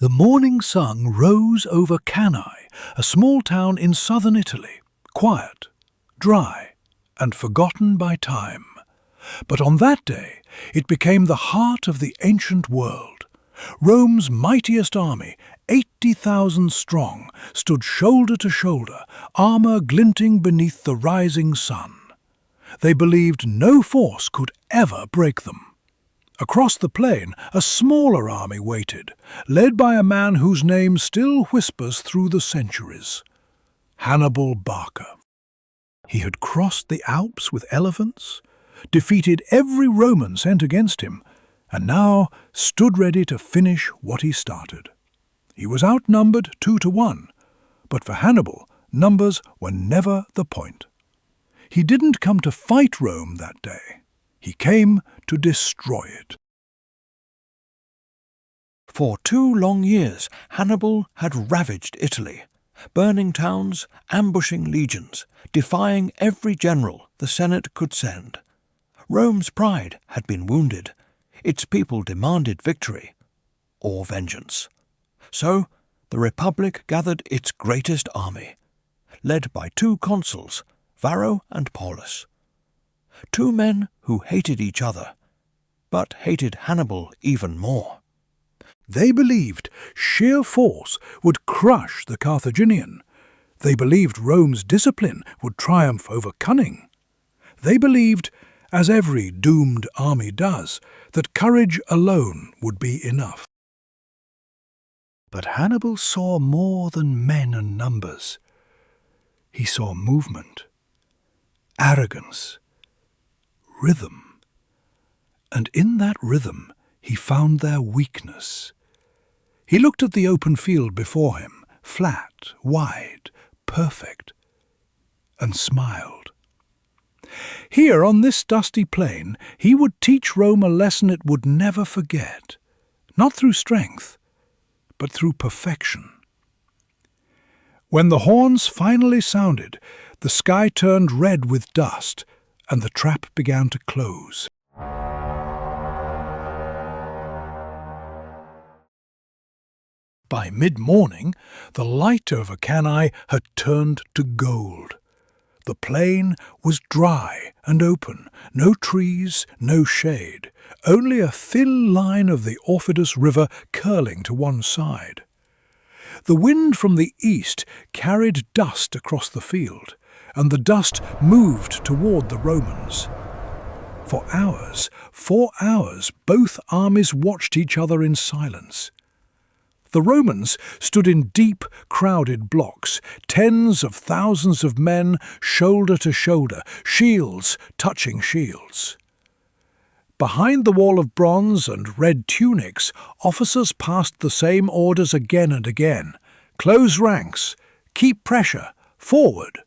The morning sun rose over Cannae, a small town in southern Italy, quiet, dry, and forgotten by time. But on that day, it became the heart of the ancient world. Rome's mightiest army, 80,000 strong, stood shoulder to shoulder, armour glinting beneath the rising sun. They believed no force could ever break them. Across the plain, a smaller army waited, led by a man whose name still whispers through the centuries: Hannibal Barca. He had crossed the Alps with elephants, defeated every Roman sent against him, and now stood ready to finish what he started. He was outnumbered 2-1, but for Hannibal, numbers were never the point. He didn't come to fight Rome that day. He came to destroy it. For 2 long years, Hannibal had ravaged Italy, burning towns, ambushing legions, defying every general the Senate could send. Rome's pride had been wounded. Its people demanded victory or vengeance. So the Republic gathered its greatest army, led by 2 consuls, Varro and Paulus. 2 men who hated each other, but hated Hannibal even more. They believed sheer force would crush the Carthaginian. They believed Rome's discipline would triumph over cunning. They believed, as every doomed army does, that courage alone would be enough. But Hannibal saw more than men and numbers. He saw movement, arrogance, rhythm. And in that rhythm he found their weakness. He looked at the open field before him, flat, wide, perfect, and smiled. Here on this dusty plain he would teach Rome a lesson it would never forget, not through strength, but through perfection. When the horns finally sounded, the sky turned red with dust, and the trap began to close. By mid-morning, the light over Cannae had turned to gold. The plain was dry and open, no trees, no shade, only a thin line of the Aufidus River curling to one side. The wind from the east carried dust across the field, and the dust moved toward the Romans. For hours, 4 hours, both armies watched each other in silence. The Romans stood in deep, crowded blocks, tens of thousands of men shoulder to shoulder, shields touching shields. Behind the wall of bronze and red tunics, officers passed the same orders again and again. Close ranks, keep pressure, forward.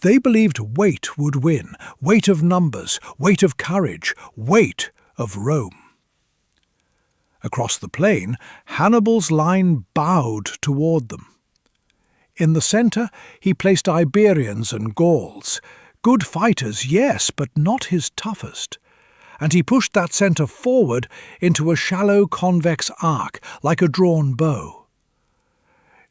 They believed weight would win, weight of numbers, weight of courage, weight of Rome. Across the plain, Hannibal's line bowed toward them. In the centre, he placed Iberians and Gauls. Good fighters, yes, but not his toughest. And he pushed that centre forward into a shallow convex arc, like a drawn bow.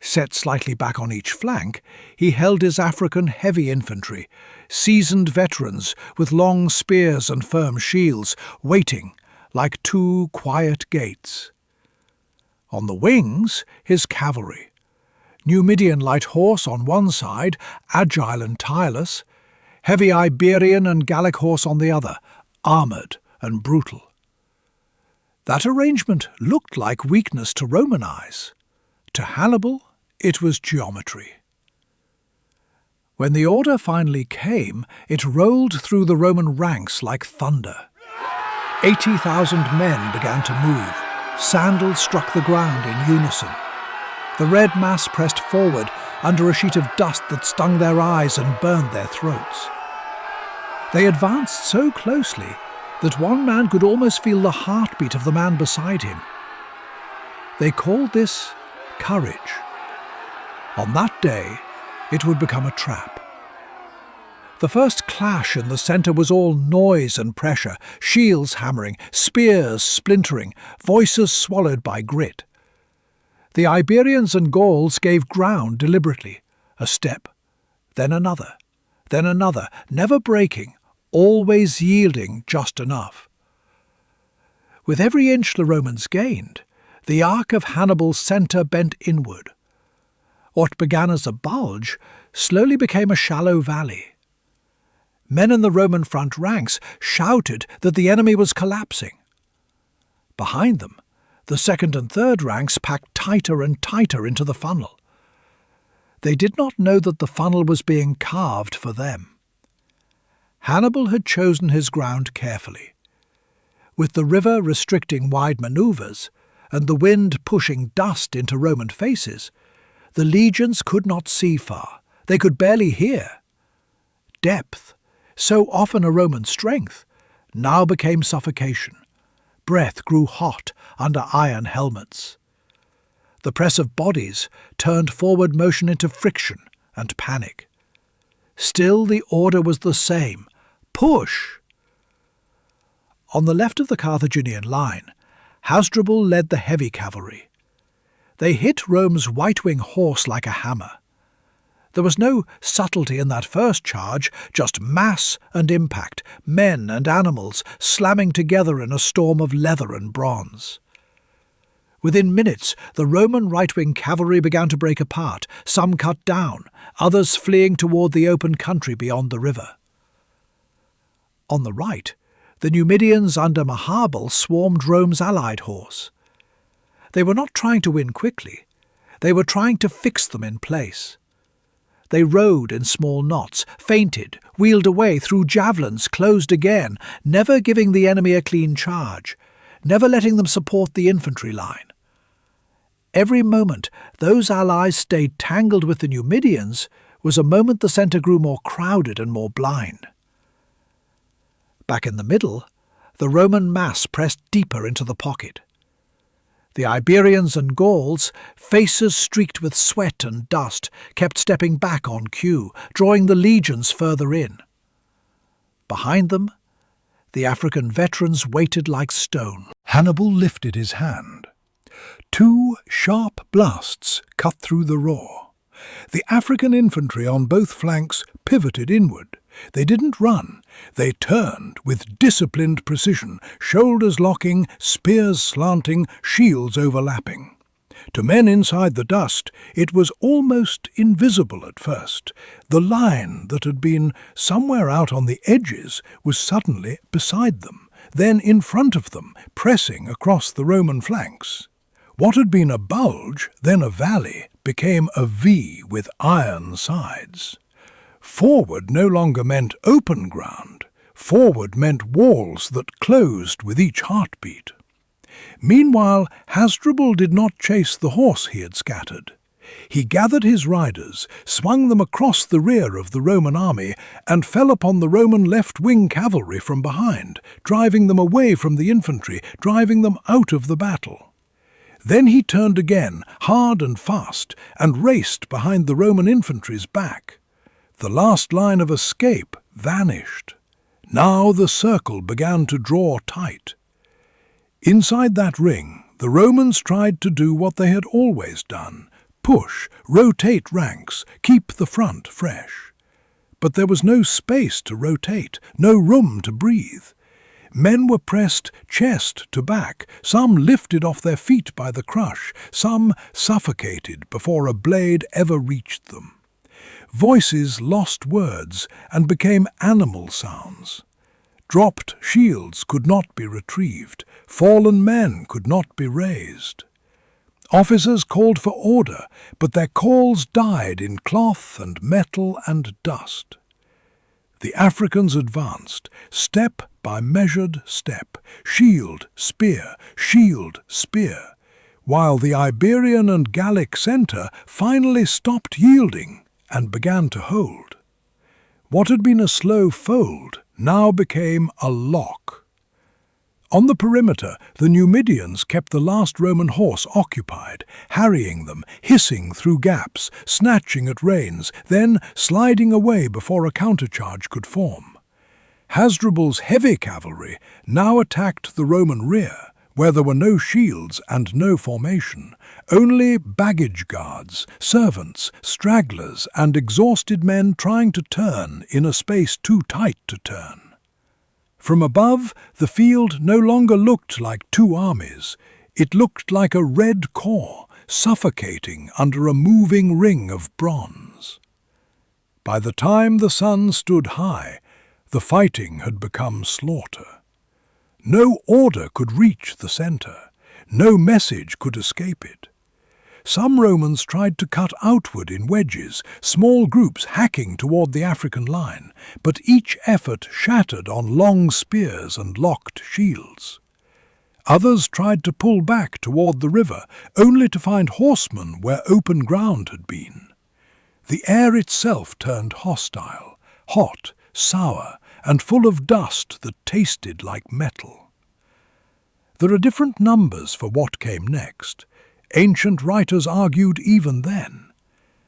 Set slightly back on each flank, he held his African heavy infantry, seasoned veterans with long spears and firm shields, waiting like 2 quiet gates. On the wings, his cavalry. Numidian light horse on one side, agile and tireless, heavy Iberian and Gallic horse on the other, armoured and brutal. That arrangement looked like weakness to Roman eyes. To Hannibal, it was geometry. When the order finally came, it rolled through the Roman ranks like thunder. 80,000 men began to move. Sandals struck the ground in unison. The red mass pressed forward under a sheet of dust that stung their eyes and burned their throats. They advanced so closely that one man could almost feel the heartbeat of the man beside him. They called this courage. On that day, it would become a trap. The first clash in the centre was all noise and pressure, shields hammering, spears splintering, voices swallowed by grit. The Iberians and Gauls gave ground deliberately, a step, then another, never breaking, always yielding just enough. With every inch the Romans gained, the arc of Hannibal's centre bent inward. What began as a bulge slowly became a shallow valley. Men in the Roman front ranks shouted that the enemy was collapsing. Behind them, the second and third ranks packed tighter and tighter into the funnel. They did not know that the funnel was being carved for them. Hannibal had chosen his ground carefully. With the river restricting wide manoeuvres and the wind pushing dust into Roman faces, the legions could not see far. They could barely hear. Depth, so often a Roman strength, now became suffocation. Breath grew hot under iron helmets. The press of bodies turned forward motion into friction and panic. Still the order was the same: push! On the left of the Carthaginian line, Hasdrubal led the heavy cavalry. They hit Rome's white-wing horse like a hammer. There was no subtlety in that first charge, just mass and impact, men and animals slamming together in a storm of leather and bronze. Within minutes, the Roman right-wing cavalry began to break apart, some cut down, others fleeing toward the open country beyond the river. On the right, the Numidians under Hannibal swarmed Rome's allied horse. They were not trying to win quickly. They were trying to fix them in place. They rode in small knots, feinted, wheeled away, threw javelins, closed again, never giving the enemy a clean charge, never letting them support the infantry line. Every moment those allies stayed tangled with the Numidians was a moment the centre grew more crowded and more blind. Back in the middle, the Roman mass pressed deeper into the pocket. The Iberians and Gauls, faces streaked with sweat and dust, kept stepping back on cue, drawing the legions further in. Behind them, the African veterans waited like stone. Hannibal lifted his hand. 2 sharp blasts cut through the roar. The African infantry on both flanks pivoted inward. They didn't run. They turned with disciplined precision, shoulders locking, spears slanting, shields overlapping. To men inside the dust, it was almost invisible at first. The line that had been somewhere out on the edges was suddenly beside them, then in front of them, pressing across the Roman flanks. What had been a bulge, then a valley, became a V with iron sides. Forward no longer meant open ground. Forward meant walls that closed with each heartbeat. Meanwhile, Hasdrubal did not chase the horse he had scattered. He gathered his riders, swung them across the rear of the Roman army, and fell upon the Roman left-wing cavalry from behind, driving them away from the infantry, driving them out of the battle. Then he turned again, hard and fast, and raced behind the Roman infantry's back. The last line of escape vanished. Now the circle began to draw tight. Inside that ring, the Romans tried to do what they had always done: push, rotate ranks, keep the front fresh. But there was no space to rotate, no room to breathe. Men were pressed chest to back, some lifted off their feet by the crush, some suffocated before a blade ever reached them. Voices lost words and became animal sounds. Dropped shields could not be retrieved. Fallen men could not be raised. Officers called for order, but their calls died in cloth and metal and dust. The Africans advanced, step by measured step, shield, spear, while the Iberian and Gallic centre finally stopped yielding and began to hold. What had been a slow fold now became a lock. On the perimeter, the Numidians kept the last Roman horse occupied, harrying them, hissing through gaps, snatching at reins, then sliding away before a countercharge could form. Hasdrubal's heavy cavalry now attacked the Roman rear, where there were no shields and no formation, Only baggage guards, servants, stragglers, and exhausted men trying to turn in a space too tight to turn. From above, the field no longer looked like two armies. It looked like a red core, suffocating under a moving ring of bronze. By the time the sun stood high, the fighting had become slaughter. No order could reach the centre. No message could escape it. Some Romans tried to cut outward in wedges, small groups hacking toward the African line, but each effort shattered on long spears and locked shields. Others tried to pull back toward the river, only to find horsemen where open ground had been. The air itself turned hostile, hot, sour, and full of dust that tasted like metal. There are different numbers for what came next. Ancient writers argued even then.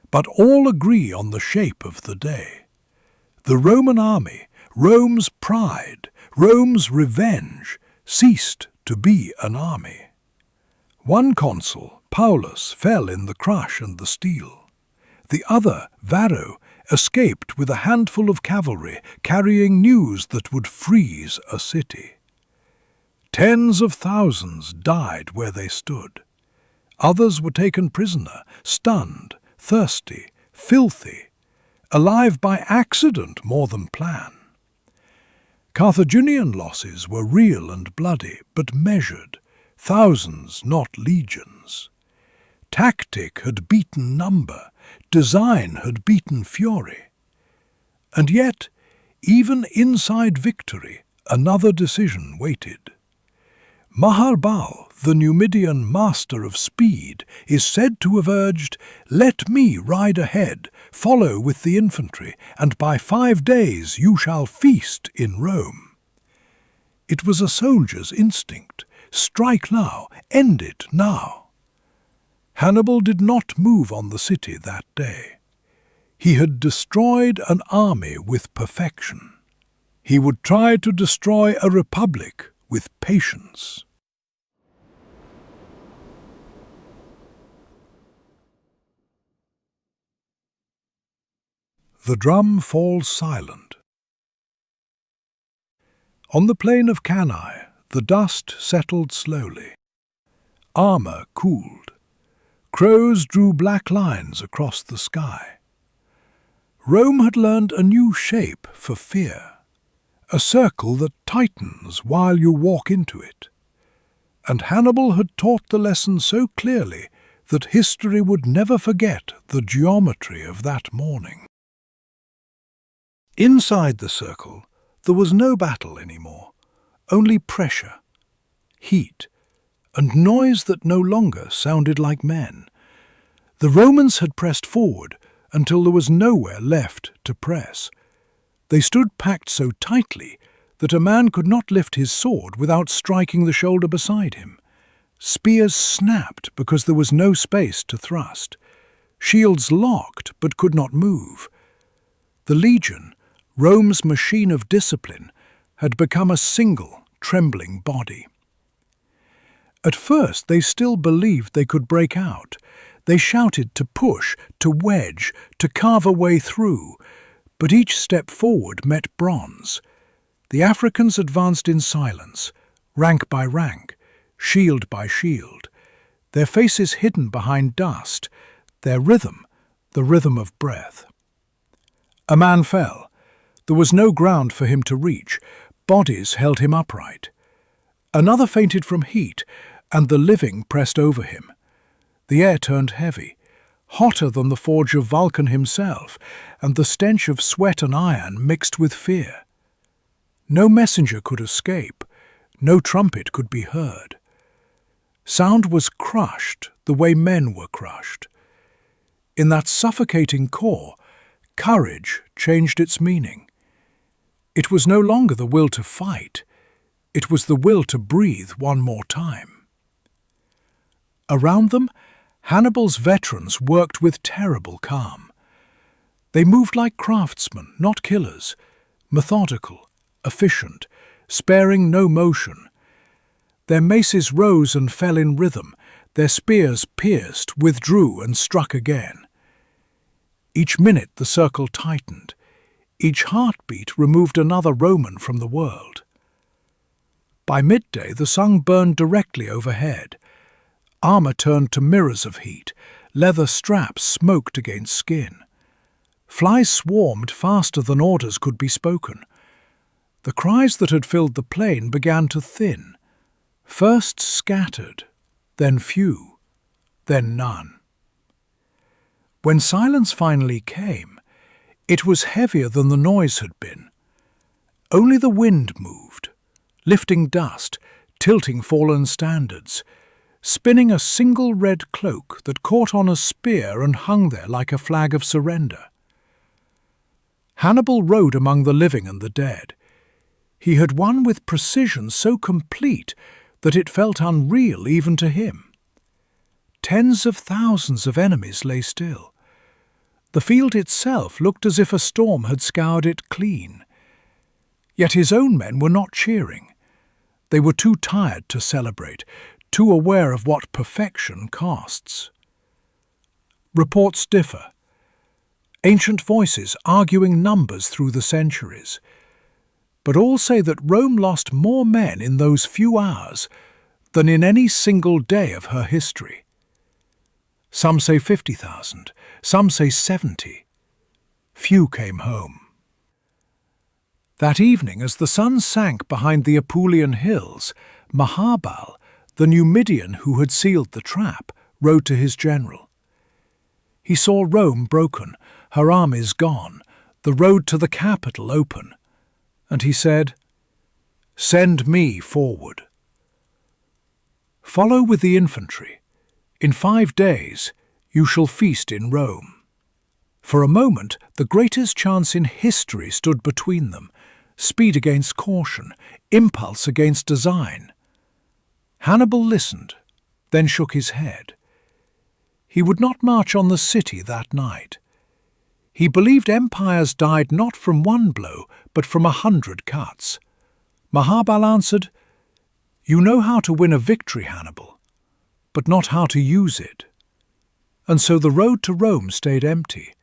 But all agree on the shape of the day. The Roman army, Rome's pride, Rome's revenge, ceased to be an army. One consul, Paulus, fell in the crush and the steel. The other, Varro, escaped with a handful of cavalry carrying news that would freeze a city. Tens of thousands died where they stood. Others were taken prisoner, stunned, thirsty, filthy, alive by accident more than plan. Carthaginian losses were real and bloody, but measured, thousands, not legions. Tactic had beaten number, design had beaten fury. And yet, even inside victory, another decision waited. Hannibal, the Numidian master of speed, is said to have urged, "Let me ride ahead, follow with the infantry, and by 5 days you shall feast in Rome." It was a soldier's instinct. Strike now, end it now. Hannibal did not move on the city that day. He had destroyed an army with perfection. He would try to destroy a republic with patience. The drum falls silent. On the plain of Cannae, the dust settled slowly. Armour cooled. Crows drew black lines across the sky. Rome had learned a new shape for fear. A circle that tightens while you walk into it. And Hannibal had taught the lesson so clearly that history would never forget the geometry of that morning. Inside the circle, there was no battle anymore, only pressure, heat, and noise that no longer sounded like men. The Romans had pressed forward until there was nowhere left to press. They stood packed so tightly that a man could not lift his sword without striking the shoulder beside him. Spears snapped because there was no space to thrust. Shields locked but could not move. The legion, Rome's machine of discipline, had become a single, trembling body. At first they still believed they could break out. They shouted to push, to wedge, to carve a way through, but each step forward met bronze. The Africans advanced in silence, rank by rank, shield by shield, their faces hidden behind dust, their rhythm, the rhythm of breath. A man fell. There was no ground for him to reach. Bodies held him upright. Another fainted from heat, and the living pressed over him. The air turned heavy, hotter than the forge of Vulcan himself, and the stench of sweat and iron mixed with fear. No messenger could escape, no trumpet could be heard. Sound was crushed the way men were crushed. In that suffocating core, courage changed its meaning. It was no longer the will to fight, it was the will to breathe one more time. Around them, Hannibal's veterans worked with terrible calm. They moved like craftsmen, not killers, methodical, efficient, sparing no motion. Their maces rose and fell in rhythm, Their spears pierced, withdrew, and struck again. Each minute the circle tightened. Each heartbeat removed another Roman from the world. By midday the sun burned directly overhead. Armour turned to mirrors of heat. Leather straps smoked against skin. Flies swarmed faster than orders could be spoken. The cries that had filled the plain began to thin. First scattered, then few, then none. When silence finally came, it was heavier than the noise had been. Only the wind moved, lifting dust, tilting fallen standards, spinning a single red cloak that caught on a spear and hung there like a flag of surrender. Hannibal rode among the living and the dead. He had won with precision so complete that it felt unreal even to him. Tens of thousands of enemies lay still. The field itself looked as if a storm had scoured it clean. Yet his own men were not cheering. They were too tired to celebrate, too aware of what perfection costs. Reports differ. Ancient voices arguing numbers through the centuries. But all say that Rome lost more men in those few hours than in any single day of her history. Some say 50,000, some say 70. Few came home. That evening, as the sun sank behind the Apulian hills, Hannibal, the Numidian who had sealed the trap, rode to his general. He saw Rome broken, her armies gone, the road to the capital open, and he said, "Send me forward. Follow with the infantry. In 5 days you shall feast in Rome." For a moment the greatest chance in history stood between them, speed against caution, impulse against design. Hannibal listened, then shook his head. He would not march on the city that night. He believed empires died not from one blow, but from 100 cuts. Hannibal answered, "You know how to win a victory, Hannibal, but not how to use it." And so the road to Rome stayed empty.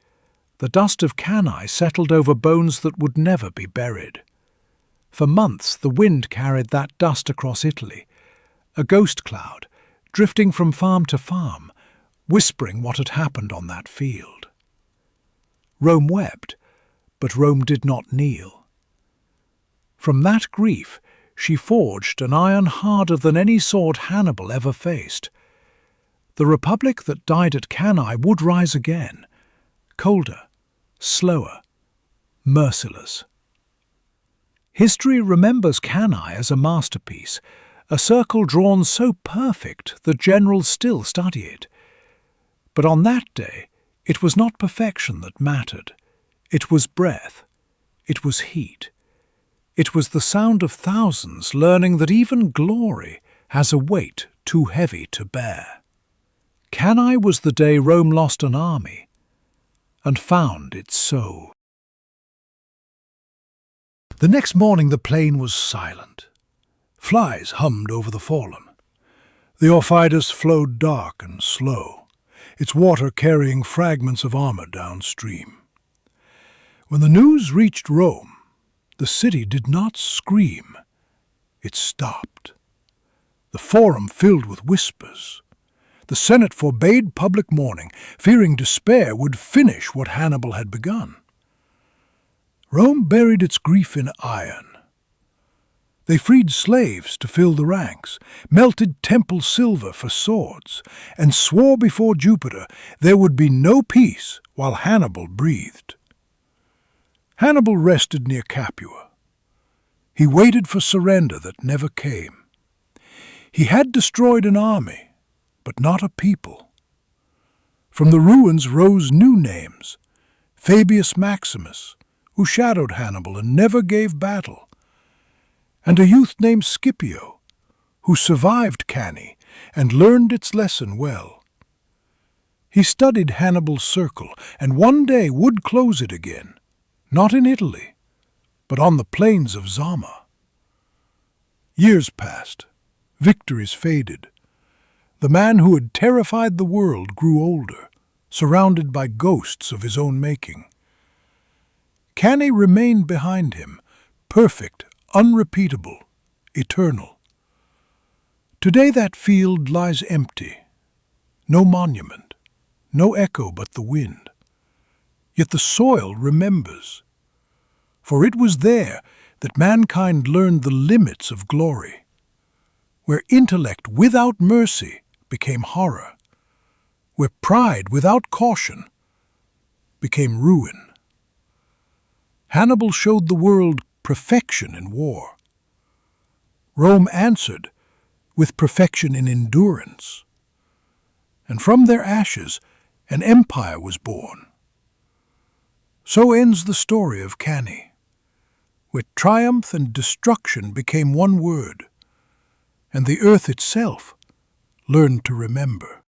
The dust of Cannae settled over bones that would never be buried. For months the wind carried that dust across Italy, a ghost cloud, drifting from farm to farm, whispering what had happened on that field. Rome wept, but Rome did not kneel. From that grief she forged an iron harder than any sword Hannibal ever faced. The republic that died at Cannae would rise again, colder, slower, merciless. History remembers Cannae as a masterpiece, a circle drawn so perfect that generals still study it. But on that day, it was not perfection that mattered. It was breath. It was heat. It was the sound of thousands learning that even glory has a weight too heavy to bear. Cannae was the day Rome lost an army and found its soul. The next morning the plain was silent. Flies hummed over the fallen. The Aufidus flowed dark and slow, its water carrying fragments of armor downstream. When the news reached Rome, the city did not scream. It stopped. The forum filled with whispers. The Senate forbade public mourning, fearing despair would finish what Hannibal had begun. Rome buried its grief in iron. They freed slaves to fill the ranks, melted temple silver for swords, and swore before Jupiter there would be no peace while Hannibal breathed. Hannibal rested near Capua. He waited for surrender that never came. He had destroyed an army, but not a people. From the ruins rose new names: Fabius Maximus, who shadowed Hannibal and never gave battle, and a youth named Scipio, who survived Cannae and learned its lesson well. He studied Hannibal's circle and one day would close it again, not in Italy, but on the plains of Zama. Years passed. Victories faded. The man who had terrified the world grew older, surrounded by ghosts of his own making. Cannae remained behind him, perfect, unrepeatable, eternal. Today that field lies empty, no monument, no echo but the wind. Yet the soil remembers, for it was there that mankind learned the limits of glory, where intellect without mercy became horror, where pride without caution became ruin. Hannibal showed the world perfection in war. Rome answered with perfection in endurance. And from their ashes an empire was born. So ends the story of Cannae, where triumph and destruction became one word, and the earth itself learned to remember.